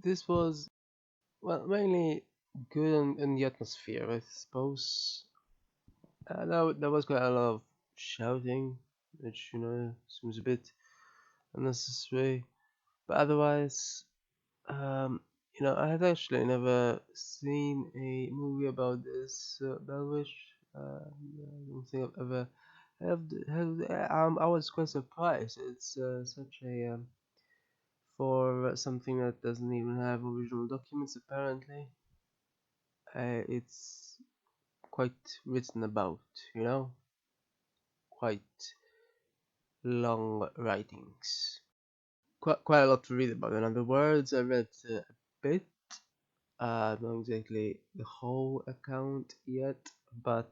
this was, well, mainly good in the atmosphere, I suppose. There was quite a lot of shouting, which seems a bit unnecessary. But otherwise, um, I had actually never seen a movie about this Belwish. I don't think I've ever have. I was quite surprised. It's such a for something that doesn't even have original documents. Apparently, it's quite written about. You know, quite long writings. Quite a lot to read about. In other words, I read a bit. Not exactly the whole account yet, but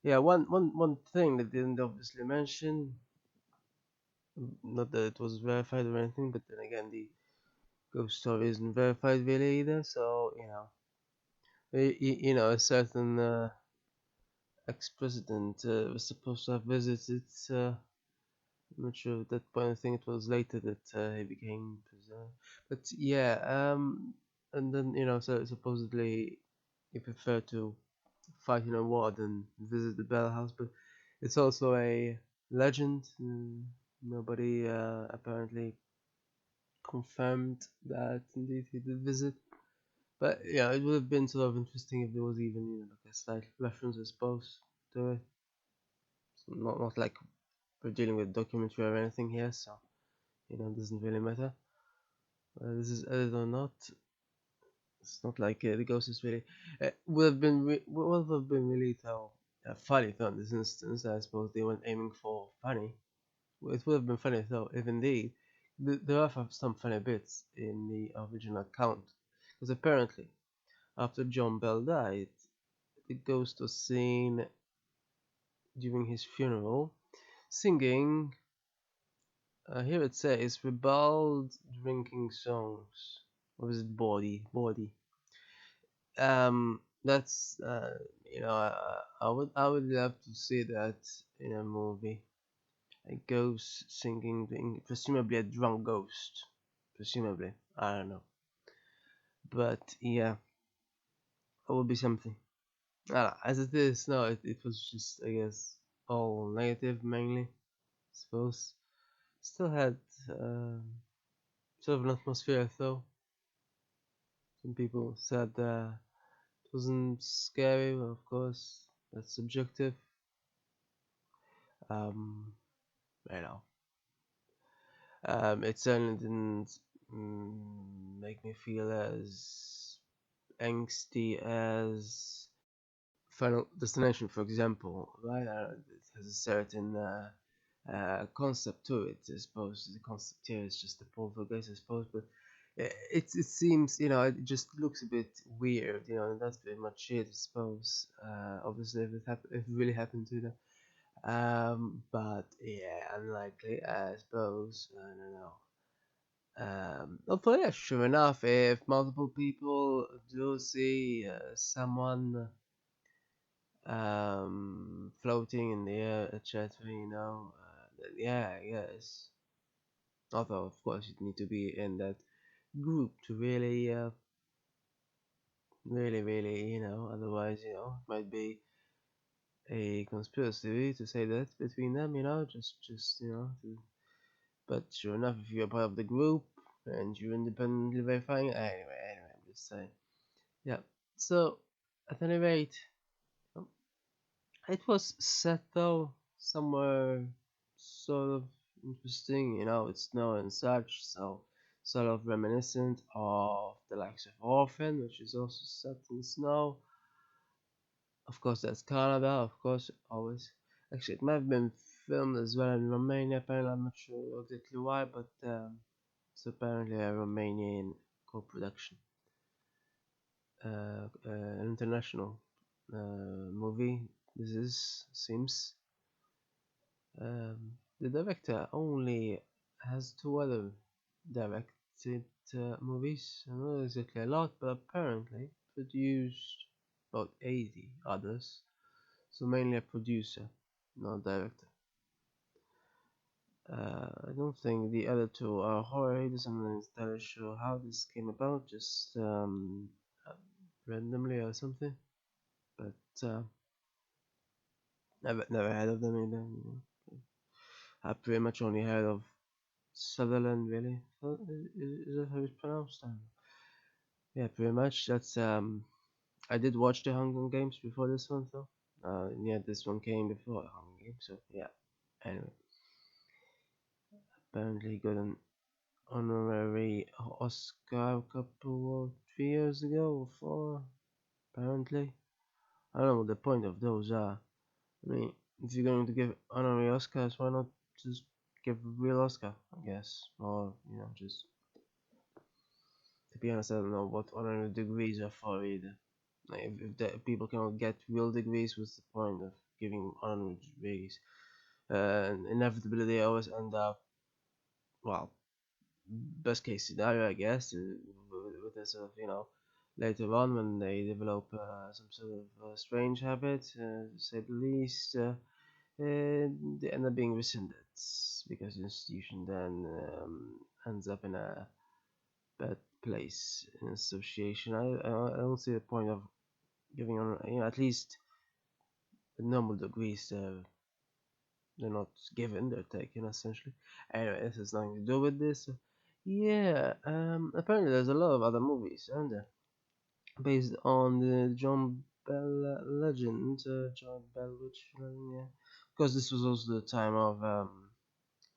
yeah, one thing that didn't obviously mention, not that it was verified or anything, but then again, the ghost story isn't verified really either. So a certain ex-president was supposed to have visited. I'm not sure at that point. I think it was later that he became president. But yeah, and then so supposedly he preferred to fight in a war than visit the Bell House. But it's also a legend. Nobody apparently confirmed that indeed he did visit. But yeah, it would have been sort of interesting if there was even like a slight reference, I suppose, to it. Not like we're dealing with documentary or anything here, so it doesn't really matter. This is edited or not. It's not like the ghost is really would have been really though funny though in this instance. I suppose they weren't aiming for funny. Well, it would have been funny though if indeed there are some funny bits in the original account, because apparently after John Bell died, the ghost was seen during his funeral singing. Here it says ribald drinking songs. Or is it body? That's I would love to see that in a movie. A ghost singing, presumably a drunk ghost. Presumably, I don't know, but yeah, it would be something. As it is, no, it was just, I guess, all negative mainly. I suppose still had sort of an atmosphere though. Some people said it wasn't scary. Well, of course, that's subjective. Um, you know, it certainly didn't make me feel as angsty as Final Destination, for example. Right? It has a certain concept to it. I suppose the concept here is just the poltergeist, I suppose, but it seems it just looks a bit weird, and that's pretty much it, I suppose. Obviously, if it really happened to them. But yeah, unlikely, I suppose. I don't know. Although, yeah, sure enough, if multiple people do see someone floating in the air, etc., then yeah, I guess. Although, of course, you need to be in that group to really, really, otherwise, it might be a conspiracy to say that between them, just, but sure enough, if you're part of the group and you're independently verifying, anyway, I'm just saying. Yeah. So, at any rate, um, it was set though somewhere sort of interesting. It's snow and such, so sort of reminiscent of the likes of Orphan, which is also set in snow. Of course, that's Canada. Of course, always. Actually, it might have been filmed as well in Romania. Apparently, I'm not sure exactly why, but it's apparently a Romanian co-production, an international movie. This is seems. The director only has two other directed movies. I know exactly a lot, but apparently produced about 80 others. So mainly a producer, not a director. I don't think the other two are horror. He doesn't entirely sure how this came about, just uh, randomly or something. But never heard of them either. I pretty much only heard of Sutherland, really. Is that how it's pronounced? Yeah, pretty much. That's I did watch the Hunger Games before this one, though. Yeah, this one came before the Hunger Games, so yeah. Anyway, apparently he got an honorary Oscar a couple of 3 years ago or four. Apparently, I don't know what the point of those are. I mean, if you're going to give honorary Oscars, why not just give a real Oscar? I guess, or just to be honest, I don't know what honorary degrees are for either. Like, if the people cannot get real degrees, what's the point of giving honorary degrees? And inevitably, they always end up, well, best case scenario, I guess, with a sort of, later on when they develop some sort of strange habit, to say the least, they end up being rescinded because the institution then ends up in a bad place in association. I don't see the point of giving on, at least the normal degrees. They're not given; they're taken essentially. Anyway, this has nothing to do with this. Yeah, apparently there's a lot of other movies, aren't there, based on the John Bell legend, John Bell witch legend, yeah. Because this was also the time of, I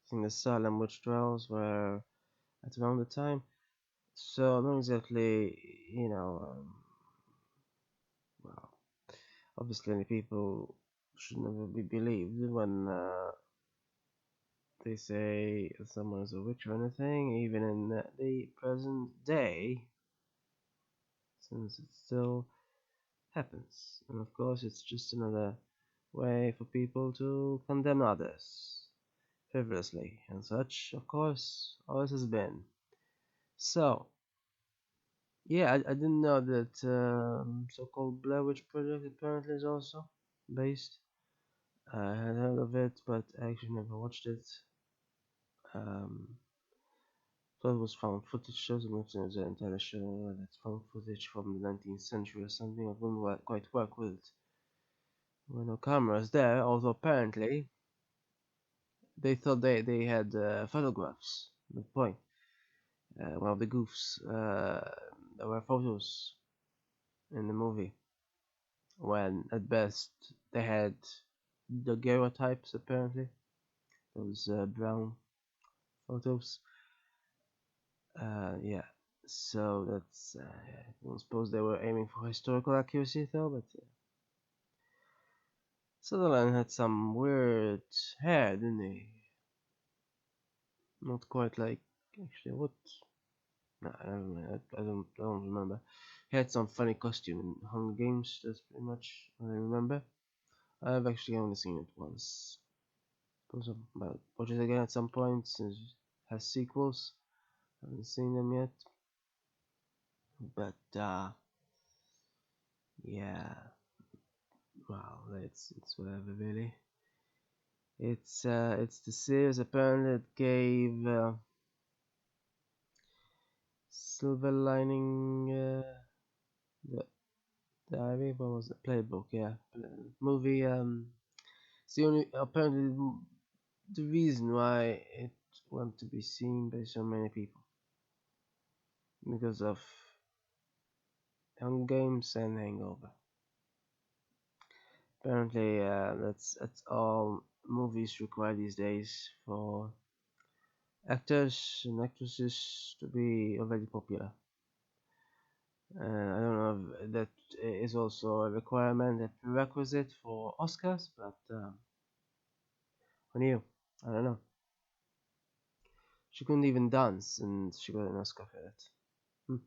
think the Salem witch trials were at around the time. So not exactly, well, obviously people should never be believed when they say someone is a witch or anything, even in the present day, since it still happens. And of course, it's just another way for people to condemn others frivolously and such, of course, always has been. So, yeah, I didn't know that so-called Blair Witch Project apparently is also based. I had heard of it, but I actually never watched it. Um, thought it was found footage shows. I'm not an entire show that's found footage from the 19th century or something. I wouldn't quite work with it. There were no cameras there, although apparently they thought they had photographs. The point. One of the goofs. There were photos in the movie when at best they had daguerreotypes apparently. Those brown photos. Yeah. So that's. I don't suppose they were aiming for historical accuracy though, but Sutherland had some weird hair, didn't he? Not quite like actually what? No, I don't know. I don't remember. He had some funny costume in Hunger Games. That's pretty much what I remember. I've actually only seen it once. Suppose I might watch it again at some point since it has sequels. I haven't seen them yet. But yeah, well, it's whatever really. It's the series apparently that gave Silver Lining the Diary. What was the playbook? Yeah, movie. It's the only apparently the reason why it went to be seen by so many people because of Hunger Games and Hangover. Apparently, that's all movies require these days for actors and actresses to be already popular. I don't know if that is also a requirement, a prerequisite for Oscars, but who knew? I don't know. She couldn't even dance, and she got an Oscar for it. Hmm.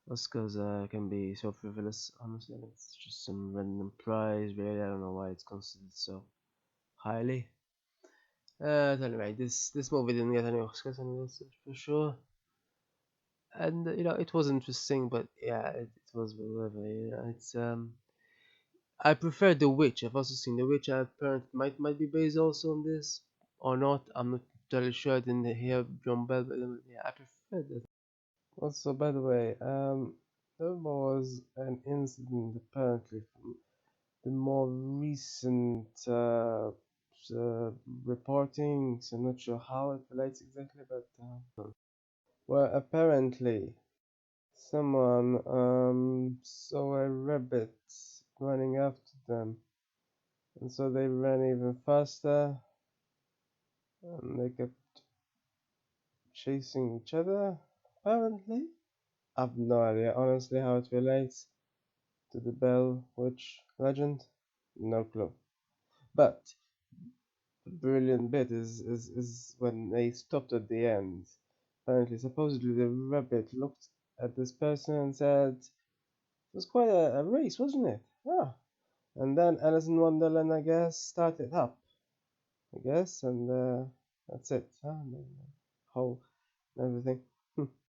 Oscars can be so frivolous, honestly. It's just some random prize, really. I don't know why it's considered so highly. Anyway, this movie didn't get any Oscars, and that's for sure. And it was interesting, but yeah, it was whatever. It's I prefer The Witch. I've also seen The Witch. Apparently, might be based also on this. or not. I'm not totally sure. I didn't hear John Bell, but yeah, I prefer that. Also, by the way, there was an incident apparently from the more recent reportings. I'm not sure how it relates exactly, but well, apparently someone saw a rabbit running after them, and so they ran even faster, and they kept chasing each other. Apparently, I've no idea honestly how it relates to the Bell Witch legend. No clue. But the brilliant bit is when they stopped at the end. Apparently, supposedly, the rabbit looked at this person and said, "It was quite a race, wasn't it?" Ah. And then Alice in Wonderland, I guess, started up, I guess, and that's it. Huh? The whole everything.